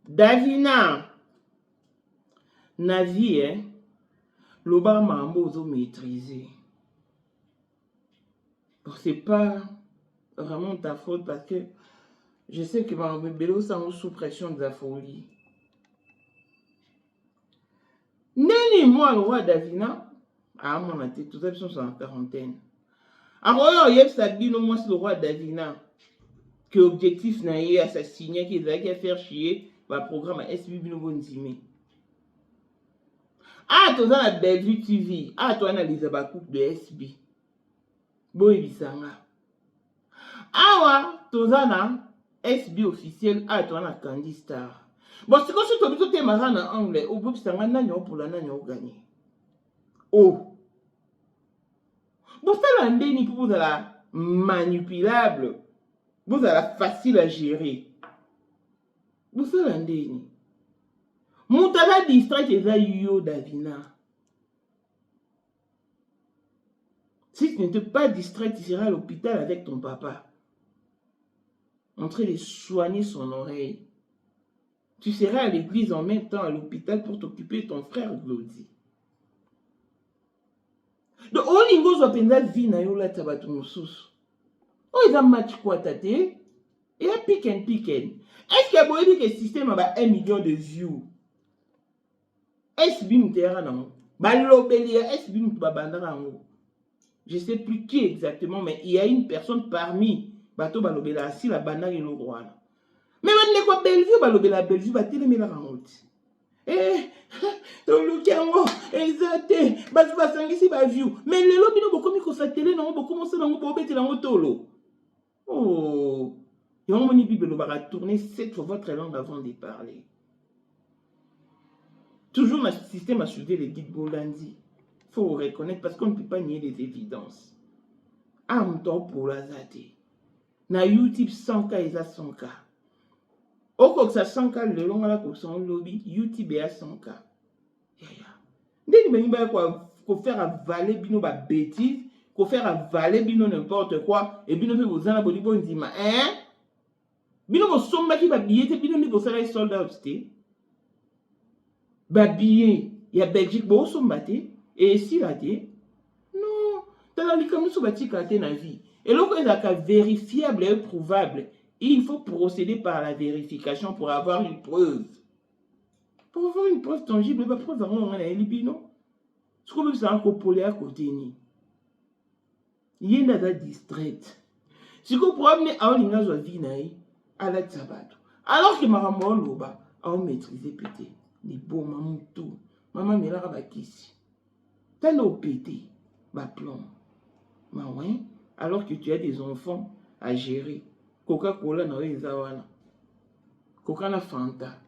Davina, na vie, hein, le bar mambo zo maîtriser. C'est pas vraiment ta faute parce que je sais que ma bébé sont sous pression de la folie. Neni moi le roi Davina, ah mon até tout ça ils sont en quarantaine. Alors il y a Sabino moi c'est le roi Davina que objectif na yé assassiner qui a faire chier le programme SB bino bonzime. Ah toi dans la Bellevue TV, ah toi analyse ba coupe de SB. Boy bisanga. Awa tozana SB officiel a toi na Candy Star. Bon c'est comme si tu as tout marrant en anglais au bout sanga nanyo pour la nanyo gagner. Oh. Bon ça l'andeni pour vous la manipulable. Vous allez facile à gérer. Vous ça l'andeni. Moutala distrait eza yo Davina. Si tu n'étais pas distrait, tu seras à l'hôpital avec ton papa. En train de soigner son oreille. Tu seras à l'église en même temps à l'hôpital pour t'occuper de ton frère Glody. Donc, on y va penza vie na yo la tabatu mususu. On y a match quoi tate? Et a pick and. Est-ce qu'il y a beau dire que le système a 1 million de views? Est-ce que bimutera non? Balobeli, est-ce que bimutba bandara non? Je ne sais plus qui exactement, mais il y a une personne parmi Bato Balobela si la banane est le roi. Mais on quoi Bellevue, Balobela Bellevue, Bateleme la route. Eh, Tolukiango, exacte, Basangisi Baviou. Mais les lobbies n'ont beaucoup mis qu'on s'attelle, non, beaucoup commencé dans le bobé, dans le tolo. Oh, et on m'a dit Bible, on va tourner 7 fois votre langue avant de parler. Toujours le système a suivi les guides Bolandi. Il faut reconnaître parce qu'on ne peut pas nier les évidences. Amto pour la zate. Na YouTube 100K et 100K. Oko ça 100K le long à la son lobby, YouTube est à 100K. Dès que ben quoi qu'on faire avaler bino ba bêtise, qu'on faire avaler bino n'importe quoi et bino fait vous en aboli bon dima hein? Bino mo somba qui ba billet bino ni ko sala sold out té. Ba billet ya Belgique bo somba té et si la té. Non, dans la likamou so ba tika té na vie. Et là, quand il y a vérifiable et prouvable, il faut procéder par la vérification pour avoir une preuve. Pour avoir une preuve tangible, il va preuve vraiment un libino. Ce qu'on veut, c'est un copolé à côté. Il y a une distraite. Si vous pouvez amener à un vie à la tabato. Alors que maman loba a maîtrisé pété. Les beaux mamans tout. Maman me l'a rabakisi. T'as l'eau pété. Ba plomb. Ma ouais. Alors que tu as des enfants à gérer. Coca-Cola na wezawana. Coca na Fanta.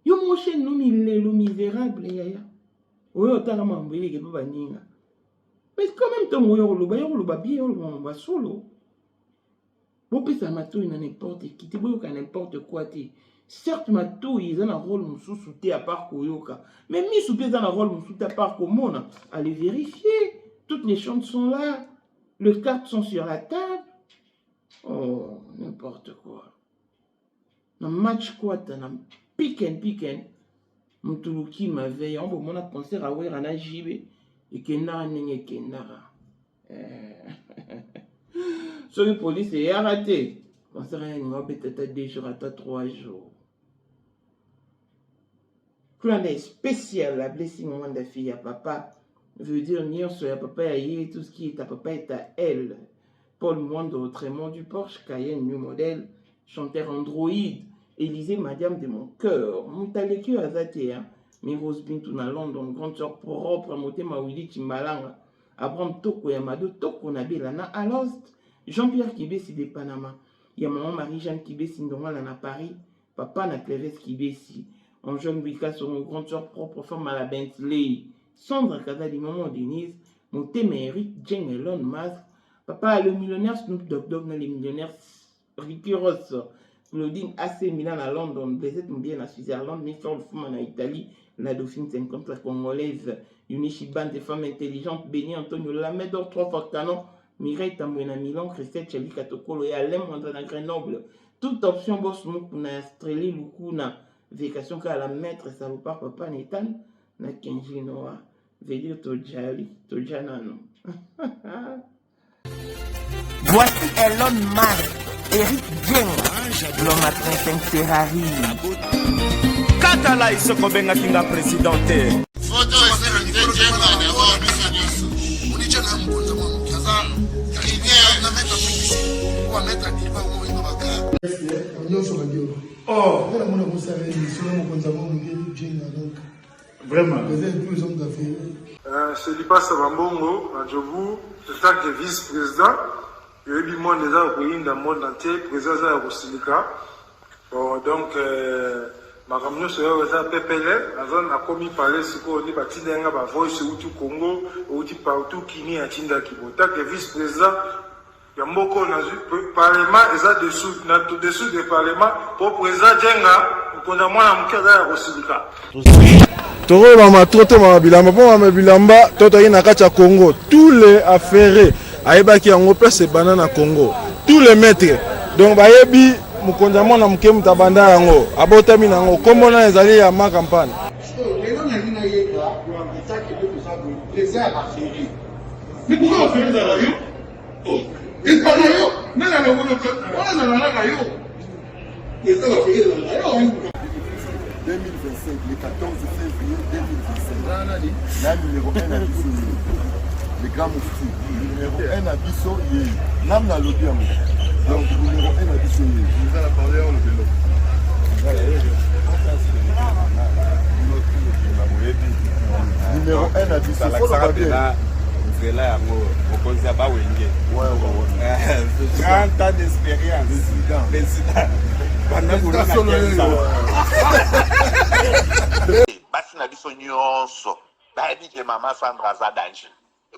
Yo mon chen no misérable yaya. Oyo otaka mambele ke baba ninga. Mais quand même ton yo loba bien yo loba solo. Bo pesa mato na n'importe qui, te boyoka n'importe quoi te. Certes mato ils ont un rôle mususu te à part koyoka. Mais mi soupe dans un rôle mususu à part komona, allez vérifier. Toutes les chantes sont là. Les cartes sont sur la table. Oh, n'importe quoi. Dans match quoi, dans pick and. Mutuluki ma veille. On va mon concert à Ouera na jibe. Et Kendara n'enge Kendara. Sur le police est arrêté. Concert à N'Ywa peut-être 2 jours à 3 jours. Plan spécial, la blessing moment de la fille à papa. Veut dire nier sur papa et tout ce qui est à papa est à elle. Paul Moindre, Trémont du Porsche, Cayenne, New Model, chanteur Android, Élysée, Madame de mon cœur, Moutaleki Azatea, Miros Bintou na London, grande soeur propre, Moté Mawili Timbalanga, Abraham Toko Yamado, Toko Nabelana, à Lost, Jean-Pierre Kibesi de Panama, il y a maman Marie-Jeanne Kibesi Ndongal à Paris, papa na Cléves Kibesi, en jeune Wika sur une grande soeur propre, femme à la Bentley, Sandra Kazali, maman Denise, Moté Méric, Jane Elon Musk, papa le millionnaire Snoop Dogg, les millionnaires Ricky Ross, Claudine AC Milan à London, Blessette Mbien à Switzerland, Nicole Fuman à Italie, la Dauphine 50, la Congolaise, Unichi Band des femmes intelligentes, Béni Antonio Lamedor, 3 fois canon, Mireille Tambouena Milan, Christelle Chali Katokolo et Alain Mondana Grenoble. Toute option boss mukuna streli lukuna vacation ka la maître salopard papa Netan na Kenji Noa veut dire Tojali Tojanano. Voici Elon Musk, Eric Dien, le matin 5 Ferrari. Katala iso kobenga kinga presidente. Photo est Eric Dien d'abord biso. Unicha na mkonza mwa mkazana. Idea na meta fiksi. Kwa meta diba mo ino baka. Oh, vraiment. C'est Lipa Sabambongo, à Djobu, en tant que vice-président. Il y a eu du monde déjà au pays, dans le monde entier, président de Rosilika. Donc, ma camion se fait PPL, la zone a commis parler, c'est qu'on dit, bâti d'un gars, voice ou tout Congo, ou tout partout, qui n'y a Tinda Kibo. En tant que vice-président, il y a beaucoup de parlement, et ça dessous du parlement, pour président Djenga, nous avons un mouké à Rosilika. Toro mama trote mama bilamba po mama bilamba toto ina kacha Congo tous les affaires ayebaki yango place banana Congo tous les maîtres donc bayebi mukonza mwana muke mutabanda yango abotami nango kombo na ezali ya ma campagne lelo na nina yeka kwa mtaki de kusabu les a affaires mais pourquoi on fait ça là yo oh il parle yo nana na ngono on na yo les a affaires là yo 2025, le 14 février 2025. La numéro 1 à Bisso, le grand moufti. Numéro 1 à Bisso, Nam na lobby à moi. Donc, numéro 1 à Bisso, vous allez parler en le vélo. Numéro 1 à Bisso, il faut le bien. C'est là, on ne sait pas où il est. Ouais. 30 ans d'expérience. Président. Basi na biso nyonso bayebi ke mama Sandra aza danger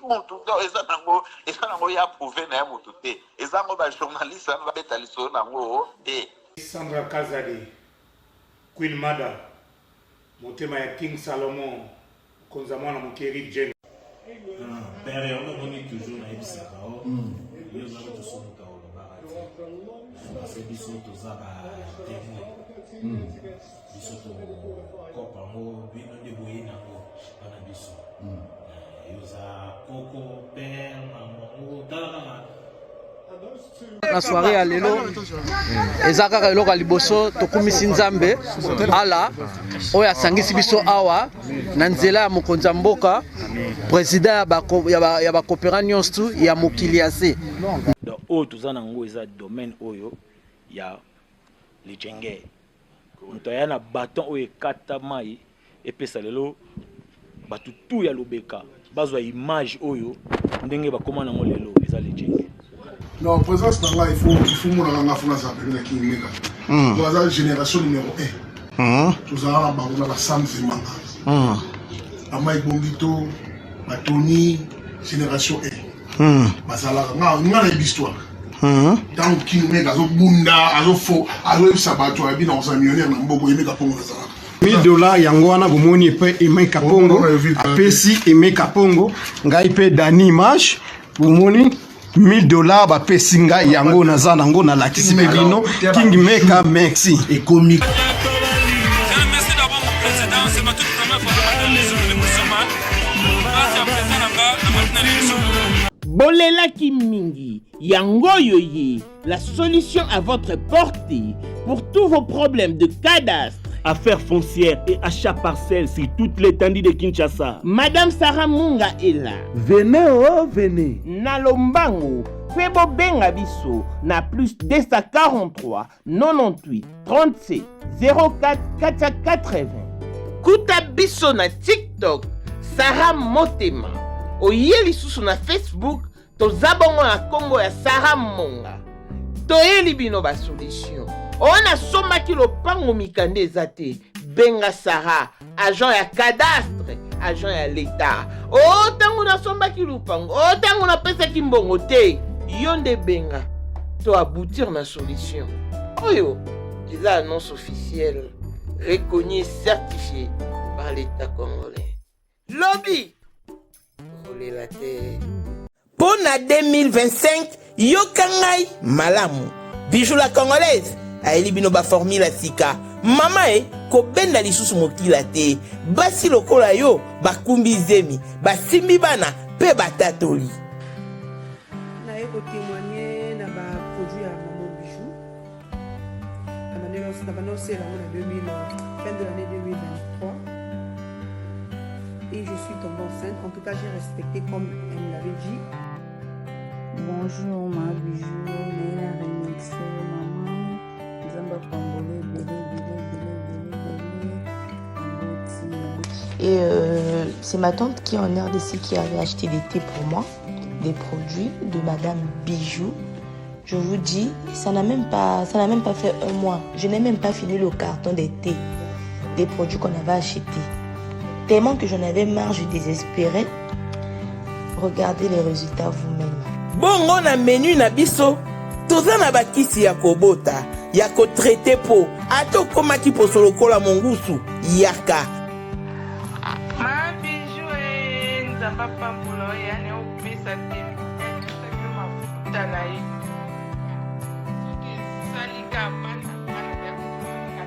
mutu eza nango ya prouve na ya mutu te eza ngo bajournaliste wana babeta lisolo nango te. Sandra Kazadi, Queen Mada, motema ya King Salomon, konza mwana mokeri Jen. Père, on a toujours na ebisaka o. Yo za to so ka o barati. Parce que biso to za ba témoin. Biso to kopa mo bino de boyina ngo bana biso. Yo za koko père maman tala la soirée ya lelo eza kaka eloko ya liboso tokumisi nzambe ala oyo asangisi biso awa na nzela ya mokonzi ya mboka président ya bakopera nyonso ya mokili ya se oyo toza nango eza domaine oyo ya lijenge moto aya na baton oyo ekata mai epesa lelo bato tu ya lobeka bazwa image oyo ndenge bakoma nango lelo eza lijenge. Non, présence là, il faut mon la France avec King Mega. Dans la génération numéro 1. Tous à la Sam Zimanga. Amai Bongito, Matoni, génération 1. Masala, on a l'histoire. Dans King Mega, Azo Bunda, Azo Fo, Azo Sabato, Abi dans un millionnaire, Nambogo, Yemeka Pongo. $1000 yango wana bomoni pe Emeka Pongo, apesi Emeka Pongo, ngai pe Dani Mash, bomoni $1000 ba pesinga yango naza nango na lakisi bino King Meka merci et comique. Merci d'abord mon président, c'est ma toute première fois dans les jours de Moussaman. Merci à président Nanga, la matinale. Bolela Kimingi, Yango Yoye, la solution à votre portée pour tous vos problèmes de cadastre, affaires foncières et achats parcelles sur toute l'étendue de Kinshasa. Madame Sarah Munga est là. Venez oh venez. Nalombango, Febo Benga Biso, na plus 243 98 37 04 480. Kuta Biso na TikTok, Sarah Motema. Oyeli susu na Facebook, tozabongo na Congo ya Sarah Munga. Toyeli bino ba solution. On a sommaki lopango mikande ezate benga Sarah agent ya cadastre agent ya l'État o tango na sommaki lopango o tango na pesa kimbongo te yonde benga to aboutir na solution oyo eza annonce officielle reconnue et certifiée par l'État congolais lobby roule la terre. Pona 2025, yokangai malamu. Bijou la congolaise, aeli bino ba formule sika. Mama ko benda lisusu mokila te. Basi lokola yo, bakumbi zemi, basimbi bana, pe batatoli. Na eko témoigner na ba produit à Maman Bijou. Na banoncé la fin de l'année 2023. Et je suis tombée enceinte. En tout cas, j'ai respecté comme elle me l'avait dit. Bonjour ma Bijou, Néla Remixé, maman, Zamba Pambole, Et c'est ma tante qui est en RDC qui avait acheté des thés pour moi, des produits de Madame Bijou. Je vous dis, ça n'a même pas fait un mois. Je n'ai même pas fini le carton des thés, des produits qu'on avait achetés. Tellement que j'en avais marre, je désespérais. Regardez les résultats vous-même. Bongo na menu na biso toza na bakisi ya kobota ya ko traiter po ato koma ki posolo kola mongusu yaka Ma Bijou nzamba pambola yani opesa te saki mafuta na ye salika bana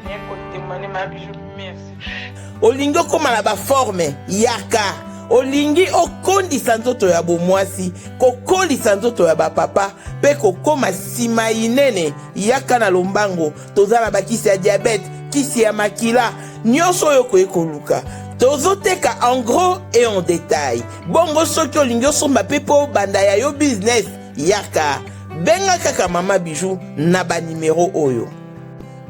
ya kotemane ma Bijou merci olingo koma na ba forme yaka olingi okondisa nzoto ya bomwasi kokolisa nzoto ya bapapa pe kokoma sima inene yaka na lombango toza na bakisi ya diabete kisi ya makila nyonso oyo koyekoluka tozoteka en gros et en détail bongo soki olingi osomba pe po banda ya yo business yaka benga kaka Mama Bijou na banimero oyo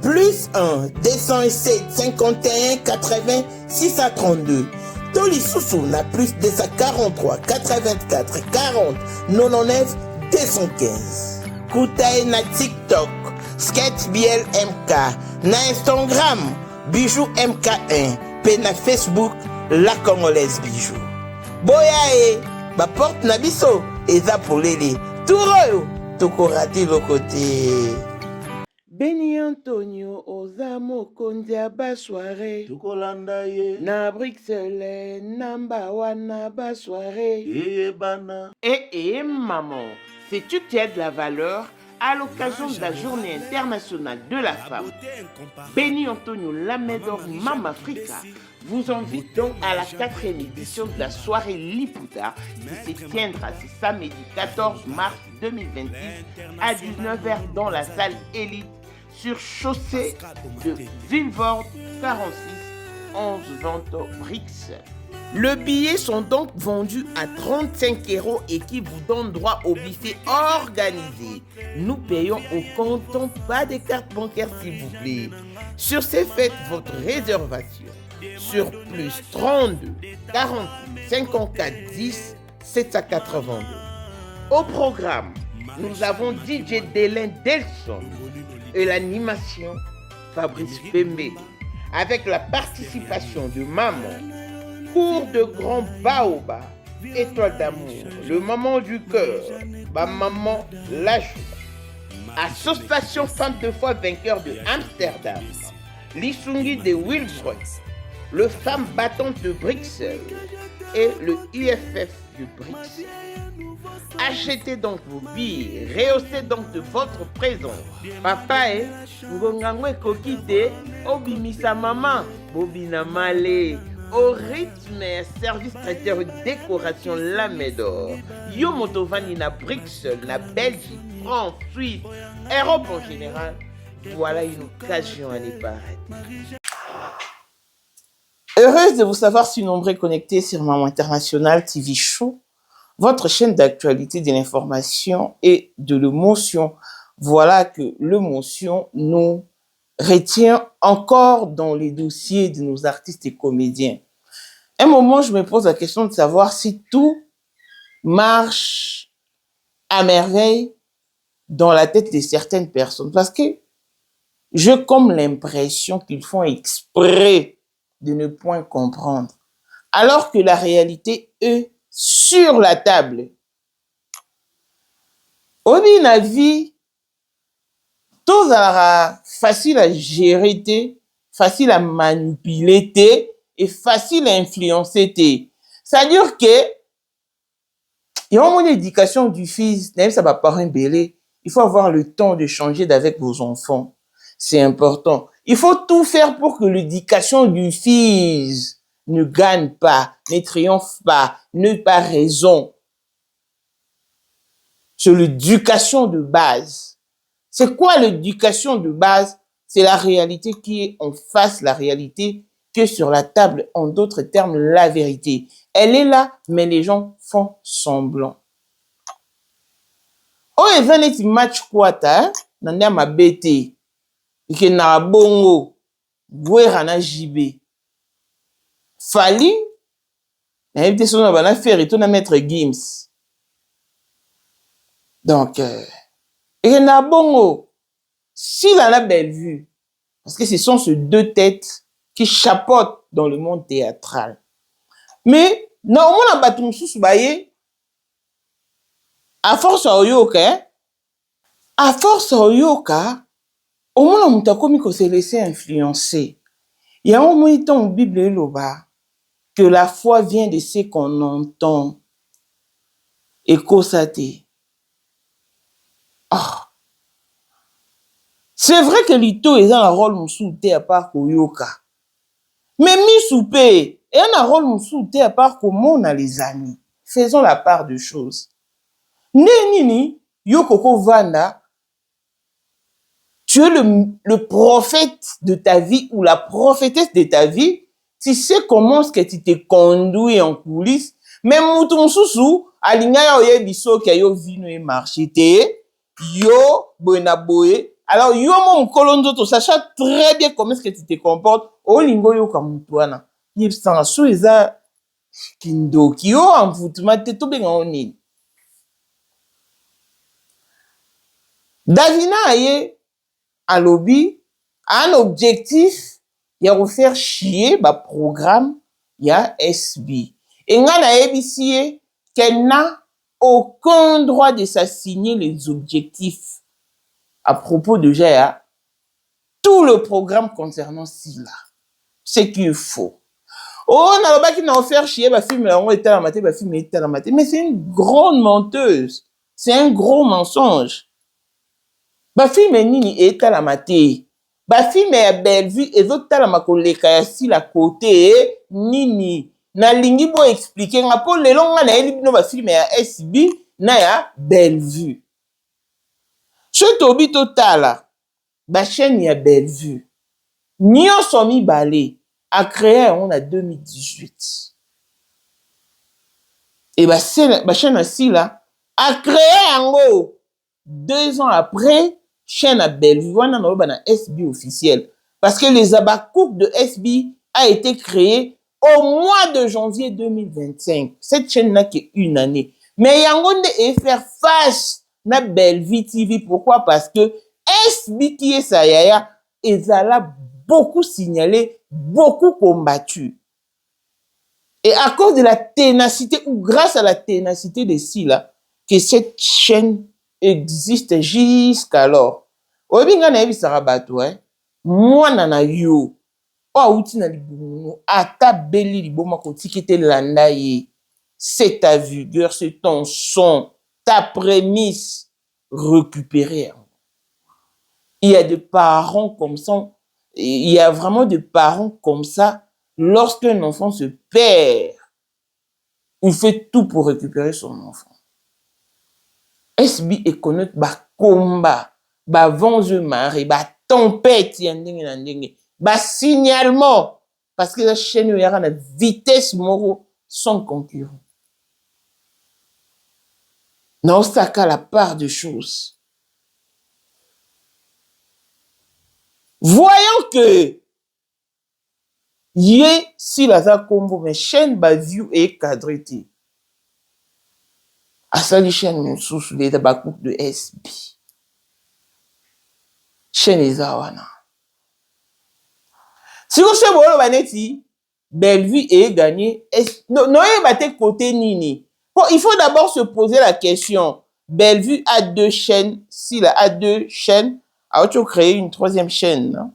plus 1 207 51 80 632 Toli Soussou na plus 243 84 40 99 215. Koutae na TikTok, Sketch Biel MK, na Instagram, Bijou MK1, pe na Facebook, La Congolaise Bijou. Boya ba porte na biso, eza polele, touroyo, toko rati lo côté. Beni Antonio oza mokonzi ya basoire tokolanda ye na Bruxelles namba wana basoire eyebana. Maman, sais-tu qu'il y a de la valeur à l'occasion de la journée internationale de la femme? Beni Antonio Lamedor Mama Africa vous invite donc à la 4e édition de la soirée Liputa qui se tiendra ce samedi 14 mars 2026 à 19h dans la salle Élite sur chaussée de Villevorde 46 11 Vento Bruxelles. Les billets sont donc vendus à 35 € et qui vous donne droit au buffet organisé. Nous payons au comptant, pas de carte bancaire s'il vous plaît. Sur ce, faites votre réservation sur plus 32 46 54 10 782. Au programme, nous avons DJ Délin Delson et l'animation Fabrice Pembe avec la participation de Maman, Cours de Grand Baoba, Étoile d'amour, le Maman du cœur, ma Maman la joie, Association Femmes de foi vainqueur de Amsterdam, l'Isungi de Wilfred, le Femmes battantes de Bruxelles et le UFF de Bruxelles. Achetez donc vos billets, rehaussez donc de votre présence. Papa ngongangwe kokite, obimisa maman, bobina male, au rythme service traiteur décoration Lamedor. Yo motovani na Bruxelles, na Belgique, France, Suisse, Europe en général. Voilà une occasion à ne pas rater. Heureuse de vous savoir si nombreux connectés sur Maman International TV Show, votre chaîne d'actualité, de l'information et de l'émotion. Voilà que l'émotion nous retient encore dans les dossiers de nos artistes et comédiens. À un moment, je me pose la question de savoir si tout marche à merveille dans la tête de certaines personnes. Parce que j'ai comme l'impression qu'ils font exprès de ne point comprendre. Alors que la réalité est sur la table. Obi na vie, tout sera facile à gérer, facile à manipuler et facile à influencer. C'est-à-dire que Il y a un moment d'éducation du fils, même ça va paraître belé. Il faut avoir le temps de changer d'avec vos enfants. C'est important. Il faut tout faire pour que l'éducation du fils ne gagne pas, ne triomphe pas, n'ait pas raison. C'est l'éducation de base. C'est quoi l'éducation de base? C'est la réalité qui est en face, la réalité qui est sur la table. En d'autres termes, la vérité. Elle est là, mais les gens font semblant. Oh, il y a un match quoi, hein? Nande ma bête. Ike na bongo. Guerra na jibe. Fali. Na évité son nom, na faire et tout na maître Gims. Donc, ike na bongo. Si la a belle vue. Parce que ce sont ces deux têtes qui chapeautent dans le monde théâtral. Mais, non, on a battu sous baye. À force à Oyoka, à force à Oyoka, au moins on t'a commis qu'on s'est laissé influencer. Il y a un moment dans la Bible là que la foi vient de ce qu'on entend. Et constater. Ah. C'est vrai que l'ito est un rôle moussouté à part Oyoka. Mais mi soupé est un rôle moussouté à part comment on a les amis. Faisons la part de choses. Nini, Yokoko Vanda, tu es le prophète de ta vie ou la prophétesse de ta vie. Tu sais comment est-ce que tu te conduis en coulisses. Mais mouton sousou, alinga ya oye biso ki yo vino e marché te, yo boena boye. Alors yo mon kolonzo to sachant très bien comment est-ce que tu te comportes. O lingo yo kamutwana. Yep sans sou eza kindoki yo en foutuma te to benga oni. Davina aye à lobby un objectif ya refaire chier ba programme ya SB. Et nga na ABC qu'elle n'a aucun droit de s'assigner les objectifs à propos de GA. Tout le programme concernant Sila. C'est qu'il faut. Oh, on a qui n'a offert chier ba film là on était la maté ba film était la maté mais c'est une grande menteuse. C'est un gros mensonge. Ba film nini était la maté. Ba film ya Bellevue et autres tala makoleka ya Sila côté nini. Na lingi bo expliquer nga po lelo nga na eli bino ba film ya SB na ya Bellevue. Surtout bi totala ba chaîne ya Bellevue. Nyonso mibale a créé en 2018. Et ba chaîne aussi là a créé en 2 ans après chaîne à Bellevue wana na SB officiel parce que les abakouk de SB a été créé au mois de janvier 2025. Cette chaîne n'a qu'une année. Mais yangonde est faire face na Bellevue TV. Pourquoi? Parce que SB qui est sa yaya, ils a beaucoup signalé, beaucoup combattu. Et à cause de la ténacité, ou grâce à la ténacité de Sila, que cette chaîne existe jusqu'alors. Obinga na yebi sarabato, moi nana yo. Outi na libuno, ata beli liboma kotikite landa ye. C'est ta vigueur, c'est ton son, ta prémisse récupérée. Il y a des parents comme ça, il y a vraiment des parents comme ça, lorsqu'un enfant se perd, il fait tout pour récupérer son enfant. SB est connu ba combat, ba venge marée, ba tempête, yandenge na ndenge. Bah, signalement, parce que la chaîne y a une vitesse moro sans concurrent. Non, ça qu'à la part de choses. Voyons que yé si la combo mais chaîne ba view et cadré. À ça les chaînes sous les tabacouk de SB. Chaîne les awana. Si vous savez bon baneti Bellevue est gagné non batté côté nini. Bon, il faut d'abord se poser la question. Bellevue a 2 chaînes, s'il a 2 chaînes, alors tu créer une 3e chaîne, non?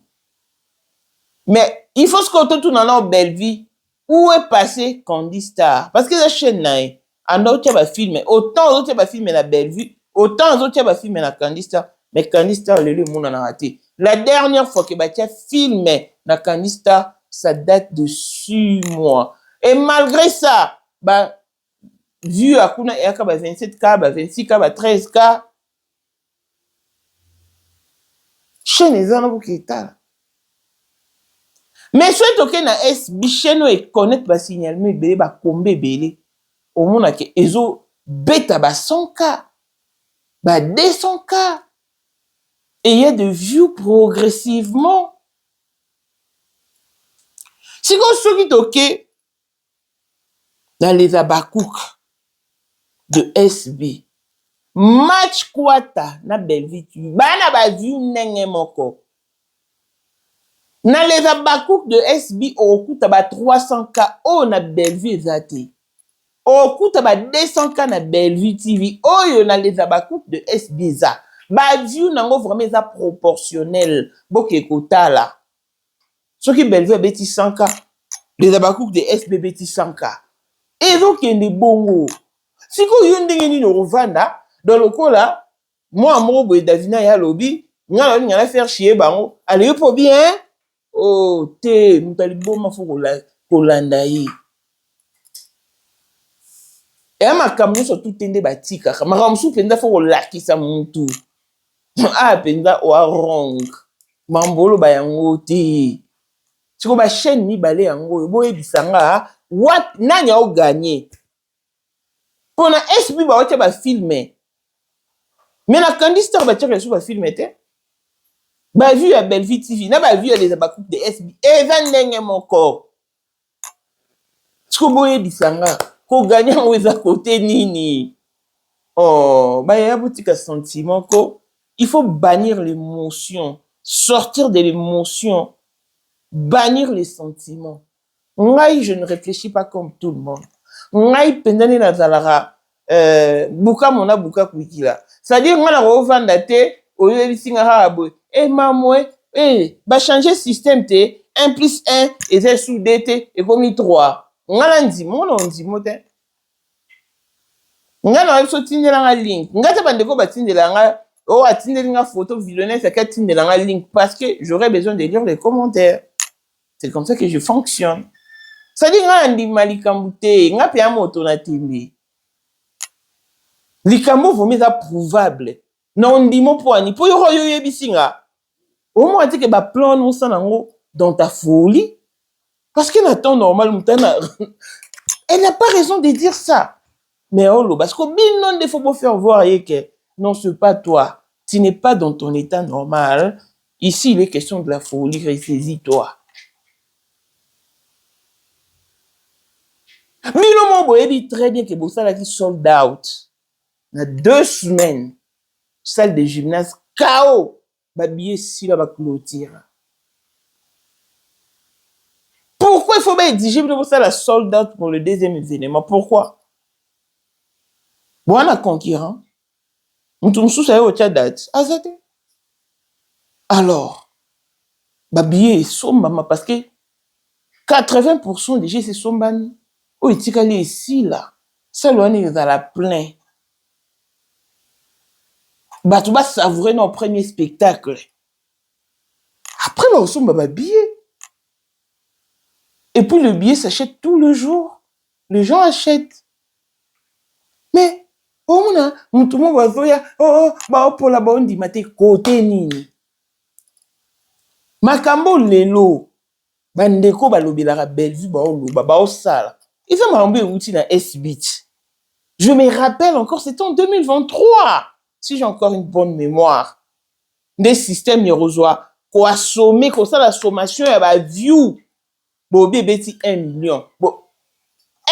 Mais il faut se compter tout dans Bellevue où est passé Candy Star parce que la chaîne là anda otia bafilme autant ozotia bafilme na Bellevue autant ozotia bafilme na Candy Star mais Candy Star lelo emonanaka te. La dernière fois que batia filme na Candy Star ça date de 6 mois et malgré ça ba vu akuna eyaka ba 27K ba 26K ba 13K chaîne eza na boketala mais soit toke na SB chaîne e connaître ba signalement ebele ba kombe ebele omonake ezo beta ba 100K ba 200K et il y a de views progressivement. Si vous soyez toke dans les abakouk de SB match kwata na Bellevue bana ba view nenge moko na les abakouk de SB okuta ba 300K o na Bellevue ezate okuta ba 200K na Bellevue TV oyo na les abakouk de SB za ba view nango vraiment eza proportionnel boke kotala soki Bellevue beti 100K les abakouk de SB beti 100K ezokende bongo siko yo ndenge nini ovanda dans le coup là moi moko boye Davina ya lobi ngala faire chier bango allez pour bien oh te mutali boma fo kolanda yi e makambo so tout tende batika makambo so penda fo kolakisa muntu ah penda o wrong mambolo ba yango te siko ba chaîne ni balé yango boye bisanga what nanya o gagner pour na SB ba otia ba filmer mais na Candy Star ba tchaka ba filmer te ba vu à Bellevue TV na ba vu les abakouk de SB eza ndenge moko siko boye bisanga ko gagner o eza côté nini oh ba ya boutika sentiment ko il faut bannir l'émotion sortir de l'émotion bannir les sentiments. Ngai je ne réfléchis pas comme tout le monde ngai pendane na zalara buka mona buka kuikila c'est-à-dire ngana ko vanda te oyo bisinga ha boy e mamwe ba changer système te 1 + 1 eza soudé te et comme 3 ngala ndimo no ndimo te ngana so tindela nga link ngata bandeko batindela nga o atindeli nga photo violonnette ka tindela nga link parce que j'aurais besoin de lire les commentaires. C'est comme ça que je fonctionne. Ça dit nga ndima likambo te nga pe amoto na timbi likambo vomi za prouvable na ndimo poani po yo yebisinga au moins que ba plan non ça nango dans ta folie parce que na temps normal mutana elle n'a pas raison de dire ça mais oh parce que bien non il faut pas faire voir que non c'est pas toi tu n'es pas dans ton état normal ici il est question de la folie ressaisis-toi. Milo Mobo dit très bien que Bossala qui sold out. Dans 2 semaines, salle de gymnase, KO. Babillé si la va clôture. Pourquoi il faut bien exiger que Bossala sold out pour le 2e événement? Pourquoi? Bon, on a concurrent. Moutoumsou, ça y est, au date. Azate. Alors, Babillé somba, parce que 80% des gens, c'est sombani. Oh, il t'y allé ici, là. Ça, l'on est dans la plein. Bah, tu vas savourer notre premier spectacle. Après, là, on sommes bah, billet. Et puis, le billet s'achète tout le jour. Les gens achètent. Mais, oh, tout le monde va dire, oh, bah, pour la bonne, dit, maté, côté, nini. Makambo, lelo. Bandeko, bah, l'obélara, Bellevue, bah, bah, sala. Ils ont m'embé outil dans S-Beat. Je me rappelle encore, c'était en 2023. Si j'ai encore une bonne mémoire. Des systèmes, ils reçoivent. Qu'on a sommé, qu'on a la sommation, il y a view. Bon, bébé, 1 million. Bon.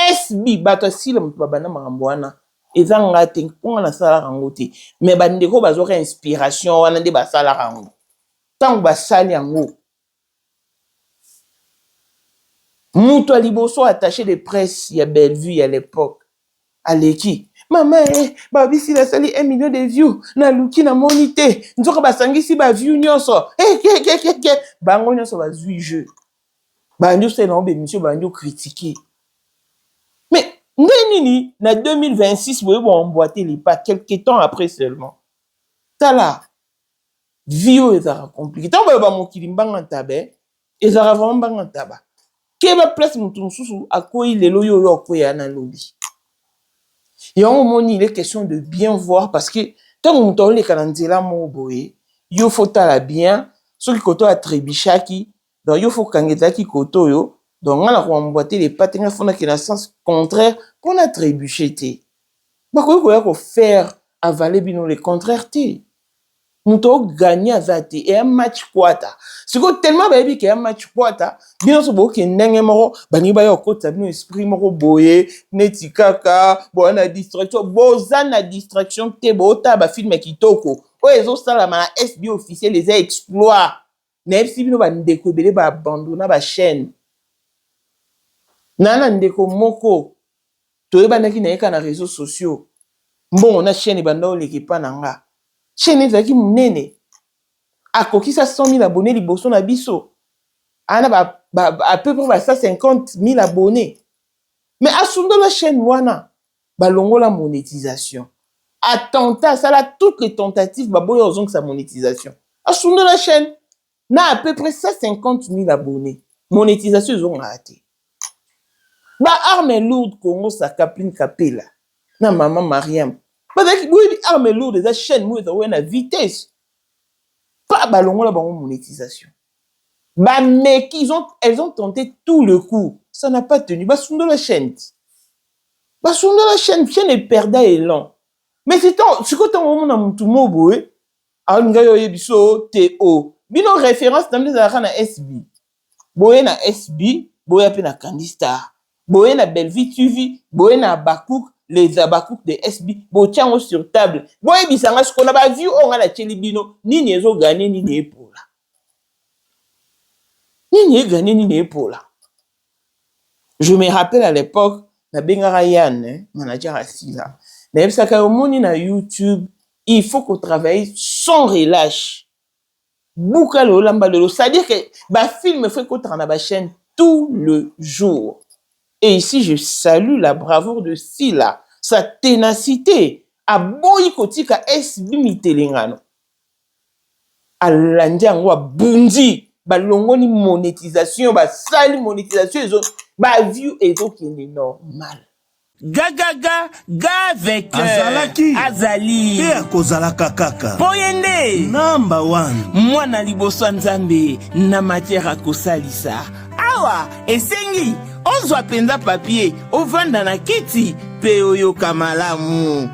S-Beat, bah, toi, si le m'pabana m'amboana. Ils ont raté, on a ça rangoté. Mais, bah, ndeko, bah, j'aurais inspiration, on a des bah, ça la rango. Tant que bah, ça l'yango. Mouto Liboso attaché de presse, il y a Bellevue à l'époque. Aleki. Maman, babi si la sali 1 million de views. Na luki na monité. Nzoka basangi si ba view nyonso. Bango nyonso ba zui jeu. Banjo c'est non, monsieur banjo critiqué. Mais, Ndenini, na 2026, vous avez emboîté les pas quelques temps après seulement. Tala, vie est compliqué. Tant que vous avez mokili mbanga tabe, et ça va vraiment mbanga taba. Keba place mutunsusu à quoi il est loyo yo quoi yana lobby. Et en moment il est question de bien voir parce que tant que muto les kalanzela mo boye, yo faut tala bien, ce qui koto a trébichaki, donc yo faut kangeta ki koto yo. Donc, on a emboîté les pattes, on a fait un sens contraire pour a trébuché. Bah, quoi qu'on faire avaler bien les contraires, nous avons gagné à Zate et un match quota. C'est que tellement baby qu'il y a un match quota, bien sûr, qu'il y a un moro, bani ba yo côté, nous esprit moro boye, neti kaka, bon na distraction, bozana distraction, te bota ba film kitoko. O ezo sala ma SB officiel les exploits. Na FCB no ba ndeko belé ba abandonner ba chaîne. Nana ndeko moko toyebandaki na yeka na réseaux sociaux mbongo na chaîne banda olekepa na nga chaîne ezalaki monene akokisa 100 000 abonnés liboso na biso ana à peu près 150 000 abonnés mais asundo la chaîne wana balongola monétisation attentat ça là toutes les tentatives baboya ozong sa monétisation asundo la chaîne na à peu près 150 000 abonnés monétisation ils ont raté. Ba arme lourde Congo sa Kapline Kapela na maman Mariam ba daki boyi arme lourde za chaîne mo za wena vitesse pas balongo la bango monétisation ba mec elles ont tenté tout le coup ça n'a pas tenu ba sundo la chaîne chaîne est perda élan mais c'est quand on na mutu mo boy a nga yo yebiso TO bino référence na za na SB boye na SB boye pe na Candistar boye na Bellevue TV, boye na Abakouk, les Abakouk de SB, bo tiango sur table. Boye bisanga ce qu'on a vu on a la chelibino, ni nezo gagné ni ne pour là. Ni ne gagné ni ne pour là. Je me rappelle à l'époque, na bengara Yann, manager assis là. Na yebsaka omoni na YouTube, il faut qu'on travaille sans relâche. Bouka le lamba lelo, c'est-à-dire que ba film fait qu'on travaille na ba chaîne tout le jour. Et ici, je salue la bravoure de Sila, sa ténacité. A boyi kotika SB mitelengano. A landiango a bundi. Ba longoni monétisation, ba sali monétisation, ba view ezo qui est normal. Gaga avec Azalaki Azali Pea kozalaka kaka Poyende Number 1 Mwana liboso nzambe na matière à kosalisa Awa esengi ozwa penza papier ovanda na kiti pe oyoka malamu.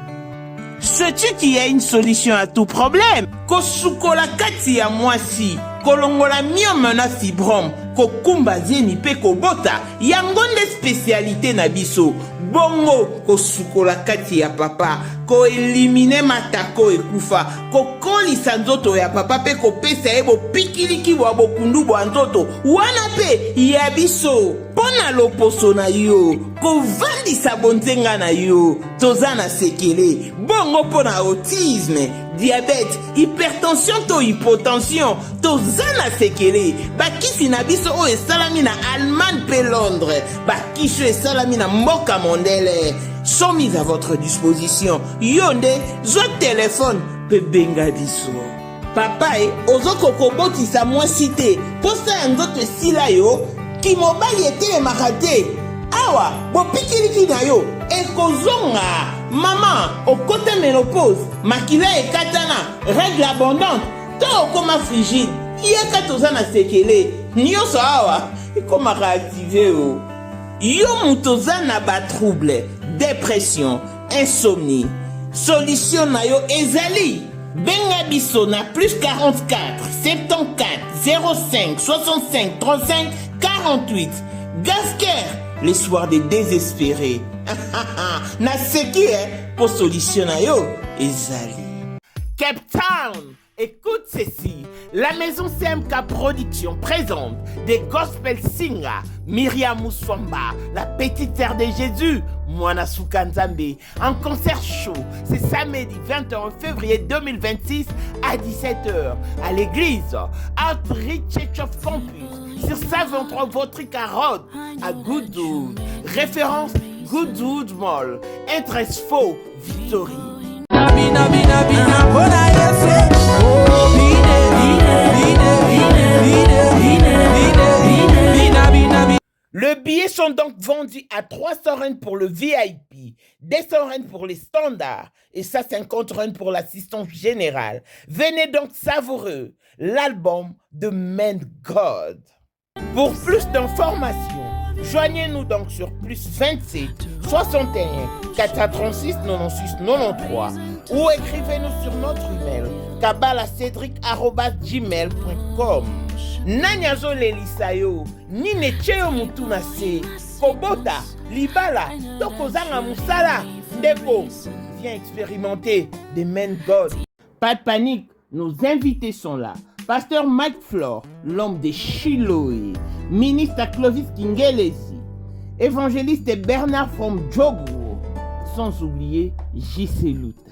Sais-tu qu'il y a une solution à tout problème? Kosukola kati ya mwasi kolongola myome na fibrome kokumba zieni pe kobota yango nde spécialité na biso. Bongo kosukola kati ya papa ko elimine matako ekufa kokolisa nzoto ya papa pe kopesa ye bopikiliki bwa bokundu bwa nzoto wana pe ya biso pona loposo na yo kovandisa bonzenga na yo toza na sekele bongo pona autisme diabète hypertension to hypotension toza na sekele bakisi na biso oyo esalami na Allemagne pe Londres bakisi oyo esalami na mboka mondele sont mis à votre disposition. Yonde, zo téléphone, pe benga biso. Papa ozoko koboti sa moi cité. Posa nzoto sila yo, ki mobali ete makate. Awa, bo pikiliki na yo, ekozonga. Maman, au côté ménopause, makila e katana, règle abondante, to okoma frigide. Yeka tozana sekele. Nyoso awa, ikoma réactiver o. Yo mutoza na ba trouble, dépression, insomnie. Solution na yo ezali. Benga biso na plus 44 74 05 65 35 48. Gasker, les soirs des désespérés. Na seki pour solution na yo ezali. Cape Town. Écoute ceci, la maison CMK Production présente des gospel singers, Myriam Mouswamba, la petite sœur de Jésus, Mwana Soukanzambe, en concert show, c'est samedi 21 février 2026 à 17h à l'église Outreach Church of Campus sur 123 Vautry Carotte à Goudou. Référence Good Mall, Interest Faux, Victory. Le billet sont donc vendus à 300 Rand pour le VIP, 200 Rand pour les standards et 150 Rand pour l'assistance générale. Venez donc savourer l'album de Man God. Pour plus d'informations, joignez-nous donc sur plus 27 61 436 96 93 ou écrivez-nous sur notre email kabalacedric@gmail.com. Nanyazo lelisayo, ni necheo mutuna se, kobota, libala, tokozanga musala, ndeko, viens expérimenter des Men God. Pas de panique, nos invités sont là. Pasteur Mike Flore, l'homme de Chiloé, ministre Clovis Kingelesi, évangéliste Bernard from Djogo, sans oublier J.C. Luta.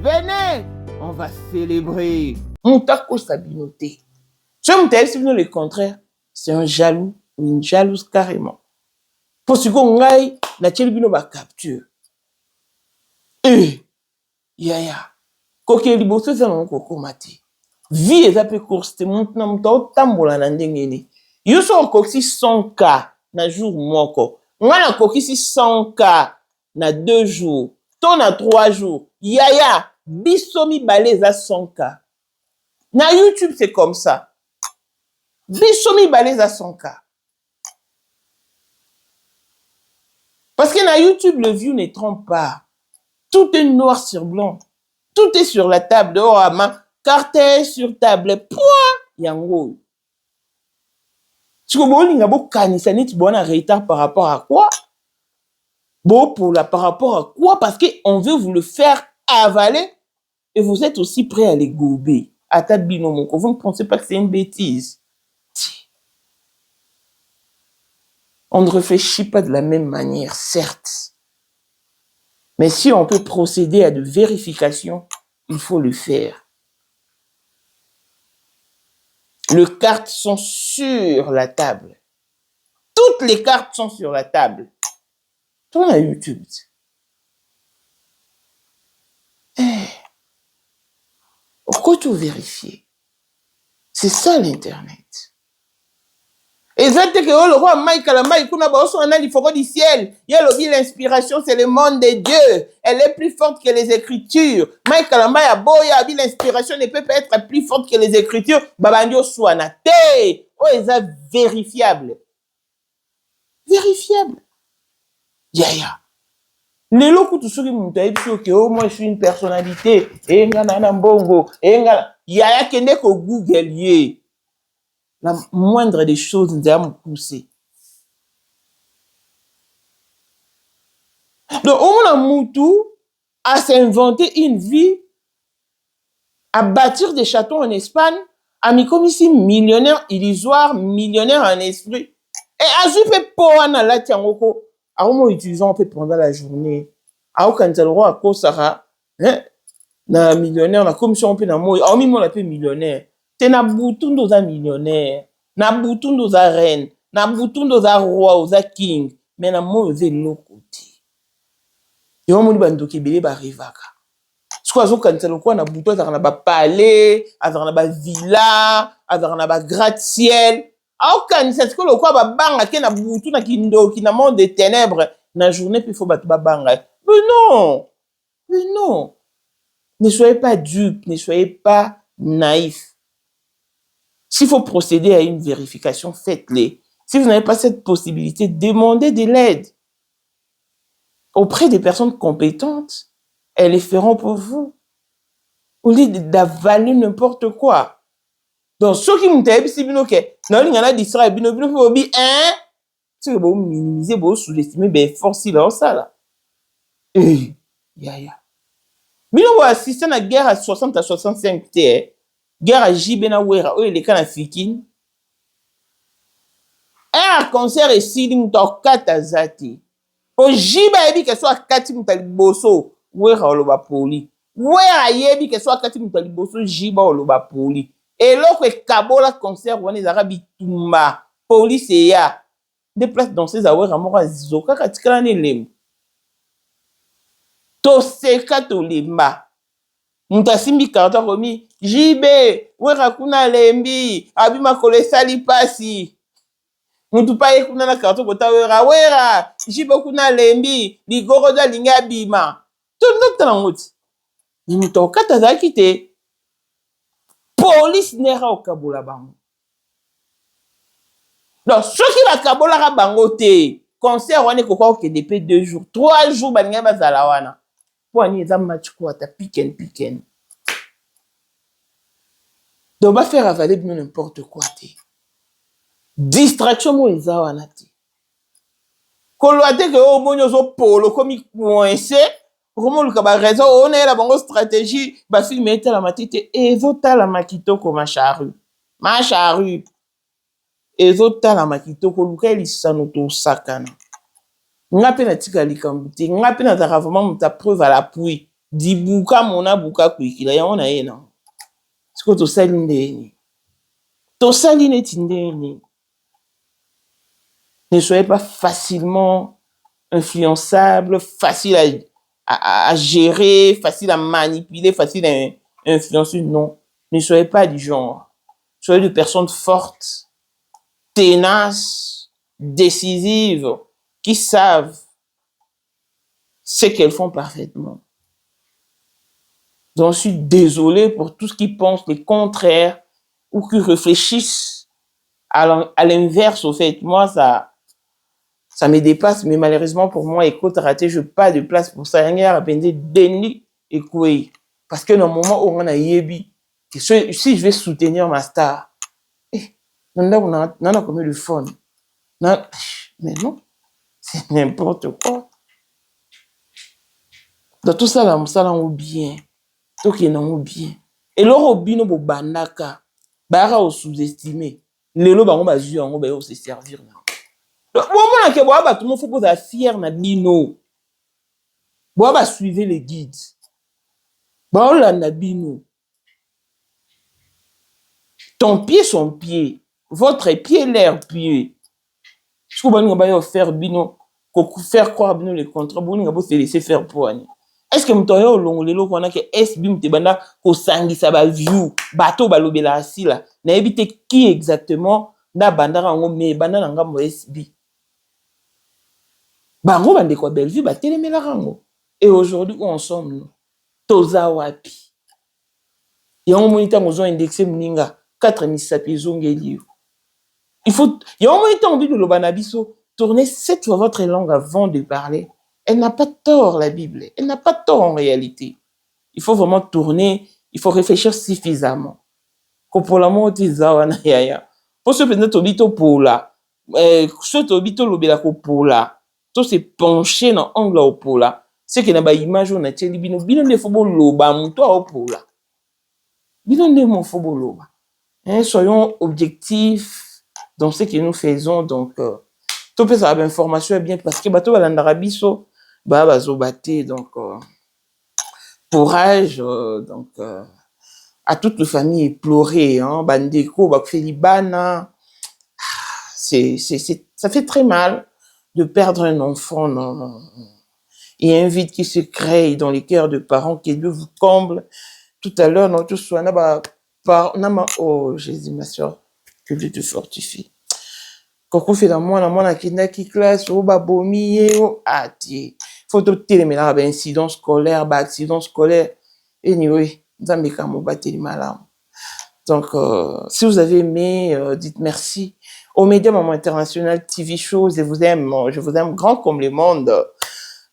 Venez, on va célébrer. Moutako Sabinoté. Je me dis, si vous le contraire, c'est un jaloux ou une jalouse carrément. Pour ce qu'on aille, la tchelbino va capture. Yaya. Koke liboso za non koko mati. Vie est appelée course, te maintenant mta tambola na ndengeni. Yuso koksi 100K na jour moko. Ngana koksi 100K na 2 jours. To na 3 jours. Yaya, bisomi balé za 100K. Na YouTube c'est comme ça. Bisomi balé za 100K. Parce que na YouTube le view ne trompe pas. Tout est noir sur blanc. Tout est sur la table dehors à main. Cartel sur table. Point. Yango. Tu comprends? Il y a beaucoup de canisani, tu vois un retard par rapport à quoi? Bon, par rapport à quoi? Parce qu'on veut vous le faire avaler et vous êtes aussi prêt à les gober. À table binomoko. Vous ne pensez pas que c'est une bêtise? On ne réfléchit pas de la même manière, certes. Mais si on peut procéder à de vérifications, il faut le faire. Les cartes sont sur la table. Toutes les cartes sont sur la table. Tourne à YouTube. Pourquoi tout vérifier? C'est ça l'Internet. Exact que le roi Mike Alamba il kuna ba so ana li foko du ciel. Il y a l'inspiration c'est le monde de Dieu. Elle est plus forte que les écritures. Mike Alamba ya boya bi l'inspiration ne peut pas être plus forte que les écritures. Babandio soana te. Oh est vérifiable. Vérifiable. Yaya. Lelo kutu soki mutu ayebi que oh moi je suis une personnalité et ngana na mbongo et ngana yaya kende ko Google ye. La moindre des choses nous a poussé. Donc, on a Moutou à s'inventer une vie, à bâtir des châteaux en Espagne, à mis comme ici millionnaire illusoire, millionnaire en esprit. Et à jouer pour un la tiangoko, à au utilisant un peu pendant la journée. À aucun tel roi à Kosara, hein, na millionnaire, na commission un peu na moi, à mi mon appel millionnaire. Te na bouton za millionnaire, na bouton za reine, na bouton za roi, za king, mais na mo ze lokoti. Yo mo li bando kebele ba rivaka. Soit zo kanselo kwa na bouton za na ba palais, azana ba villa, azana ba gratte-ciel. Au kanisa ce que le kwa ba banga ke na bouton na kindoki na monde des ténèbres, na journée puis faut ba banga. Mais non. Mais non. Ne soyez pas dupes, ne soyez pas naïfs. S'il faut procéder à une vérification, faites-les. Si vous n'avez pas cette possibilité, demandez de l'aide auprès des personnes compétentes. Elles les feront pour vous. Au lieu d'avaler n'importe quoi. Donc, ceux qui m'ont dit, c'est bien ok. Non, il y en a des soeurs, bien ok, hein? C'est bon, minimiser, bon, sous-estimer, ben, force, là, ça, là. Ya. Mais on va assister à la guerre à 60 à 65 T. Guerre à Jibena Wera, où il est quand la fikin. Un concert et si l'imto kata zati. Pour Jiba ebi que soit kati mutali boso, Wera oloba poli. Wera yebi que soit kati mutali boso, Jiba oloba poli. Et l'autre kabola concert ou les arabes tumba, police ya. Des places dans ces awera mora zizoka katikala ne lem. toseka tolemba moto asimbi karton akomi jibe wera kuna lembi abima kolesali pasi mutu pa ye kuna na karton kota wera jibe kuna lembi ligoro do alingi abima tondotala ngo ti ni moto okata azalaki te polisi nera okabola bango donc soki bakabolaka bango te concert wana ekoka okende mpe 2 jours 3 jours balingai bazala wana mpo ani eza match kwata piken donc bafaire avaler bino n'importe quoi te distraction mo eza wana te koloa te ke omoni ozopolo komi coince okomoluka baraison onayela bango stratégie bafilme etalama te te ezotalama kitoko macharu ezotalama kitoko luka elisano tosakana nga mpe natika likambo te nga mpe nazalaka vraiment moto apreuve à l'appui dibuka mona buka kuikila yango na ye nango sikoyo tosali ndeni tosali neti ndeni ne soyez pas facilement influençable facile à gérer facile à manipuler facile à influencer non ne soyez pas du genre soyez des personnes fortes ténaces décisives qui savent ce qu'elles font parfaitement. Donc, je suis désolé pour tous qui pensent le contraire ou qui réfléchissent à l'inverse, au fait. Moi, ça me dépasse, mais malheureusement pour moi, écoute, raté, je n'ai pas de place pour ça. Il y a un déni et quoi. Parce que dans le moment où on a yébi, si je vais soutenir ma star, on a commis le fun. Mais non. C'est n'importe quoi. Dans tout ça, là, ça là, bien. Tout qui est non bien. Et l'or bien, no bandaka, bara au sous-estimé. Les lots, on va jouer, on va se servir. Le moment que bois, tout le monde faut poser fier na bino. Bois va suivre les guides. Bois là na bino. Ton pied, son pied. Votre pied, l'air pied. Je crois que nous faire bino, faire croire bino les contrats, nous allons se laisser faire pour ani. Est-ce que nous avons long les lots qu'on a que SBIM te banda ko sangi sa ba view, bateau ba lobela asi là, na éviter qui exactement na banda rango me banda nanga mo SB. Bango bande ko Bellevue ba telemela rango. Et aujourd'hui où ensemble nous toza wapi. Yango monita ngozo indexé mninga 4000 pizongeli. Il faut, il y a un moment envie de l'obanabiso, tournez 7 fois votre langue avant de parler. Elle n'a pas tort, la Bible. Elle n'a pas tort en réalité. Il faut vraiment tourner, il faut réfléchir suffisamment. Pour l'amour de Zawana Yaya. Pour ce peut-être obito pour là. Ce obito l'obéla pour là. Tout se pencher dans l'angle au pour là. C'est qu'il n'y a pas d'image, on a dit, bino de fobo loba, mouto au pour là. Bino de mon fobo loba. Soyons objectifs dans ce que nous faisons, donc tout peut savoir l'information est bien parce que bateau l'andarabiso bazo baté donc courage donc à toute la famille éplorée hein bandeko bakfelibana ça fait très mal de perdre un enfant non. Il y a un vide qui se crée dans les cœurs de parents qui Dieu vous comble tout à l'heure non tout soit oh Jésus ma soeur que Dieu te fortifie. Quand on fait la moine qui classe, oh babomi, oh ati. Faut te téléméler à incident scolaire, accident scolaire. Anyway, ça me comme battre les malades. Donc, si vous avez aimé, dites merci aux médias Maman International TV Shows. Je vous aime grand comme le monde.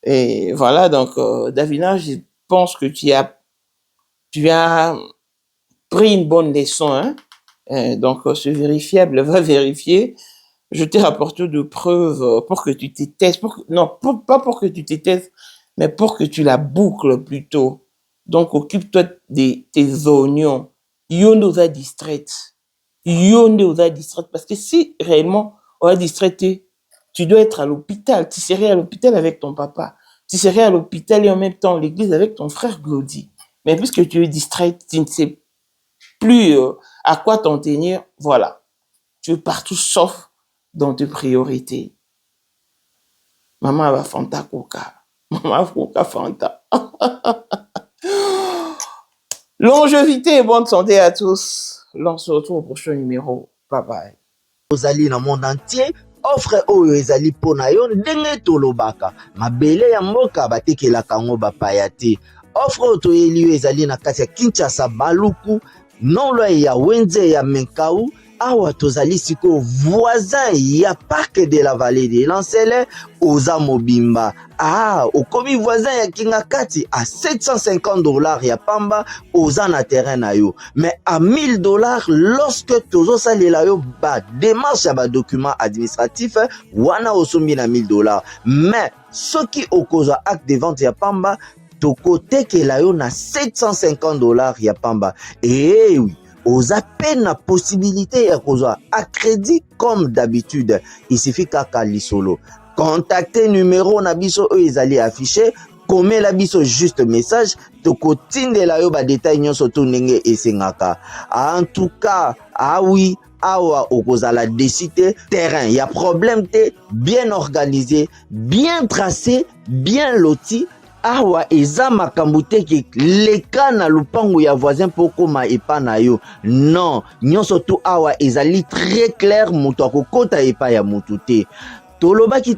Et voilà, donc, Davina, je pense que tu as pris une bonne leçon, hein. Donc, c'est vérifiable, va vérifier. Je t'ai rapporté de preuves pour que tu te testes. Pas pour que tu te testes, mais pour que tu la boucles plutôt. Donc, occupe-toi de tes oignons. Yondo va distraite. Parce que si réellement on va distraiter, tu dois être à l'hôpital. Tu serais à l'hôpital avec ton papa. Tu serais à l'hôpital et en même temps à l'église avec ton frère Glody. Mais puisque tu es distraite, tu ne sais plus à quoi t'en tenir, voilà. Tu es partout sauf dans tes priorités. Maman va Fanta Coca. Maman Coca Fanta. Longévité et bonne santé à tous. L'on se retrouve au prochain numéro. Bye bye. Ozali na monde entier, offre oyo ezali pona yo ndenge tolobaka. Mabele ya mboka batekelaka ngo bapaya te. Offre oyo toyeli yo ezali na kati ya Kinshasa Baluku, non loin ya Wenze ya Menkau. Awa tozali siko voisin ya Parc de la Vallée de Lancele Oza Mobimba. Okomi voisin ya Kingakati à $750 ya pamba Oza na terrain na yo. Mais à $1000 lorsque tozo salela yo ba démarche ya ba document administratif wana osombi na $1000. Mais soki okoza acte de vente ya pamba toko tekela yo na $750 ya pamba. Eh oui. Aux appels la possibilité ya kozwa à crédit comme d'habitude. Il suffit kaka lisolo. Contactez numéro na biso eux ezali affiché. Comme la biso juste message. Toko tindela yo ba détail nyonso to ndenge esengaka. En tout cas, oui. Awa okozala décider terrain. Il y a problème te bien organisé, bien tracé, bien loti. Awa eza makambo te ke leka na lupango ya voisin poko ma epa na yo. Non, nyonso to awa ezali très clair moto akokota epa ya moto te. Tolobaki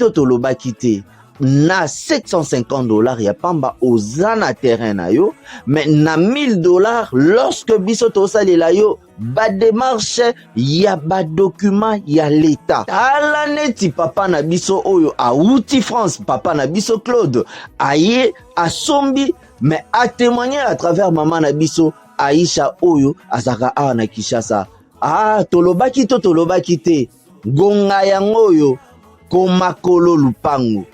te. Na $750 ya pamba oza na terrain na yo, mais na $1000 lorsque biso tosalela yo ba démarche ya ba document ya l'état. Ala neti papa na biso oyo auti France, papa na biso Claude aye asombi mais a témoigner à travers maman na biso Aisha oyo azaka awa na Kinshasa. Tolobaki te gonga yango oyo komakolo lupango.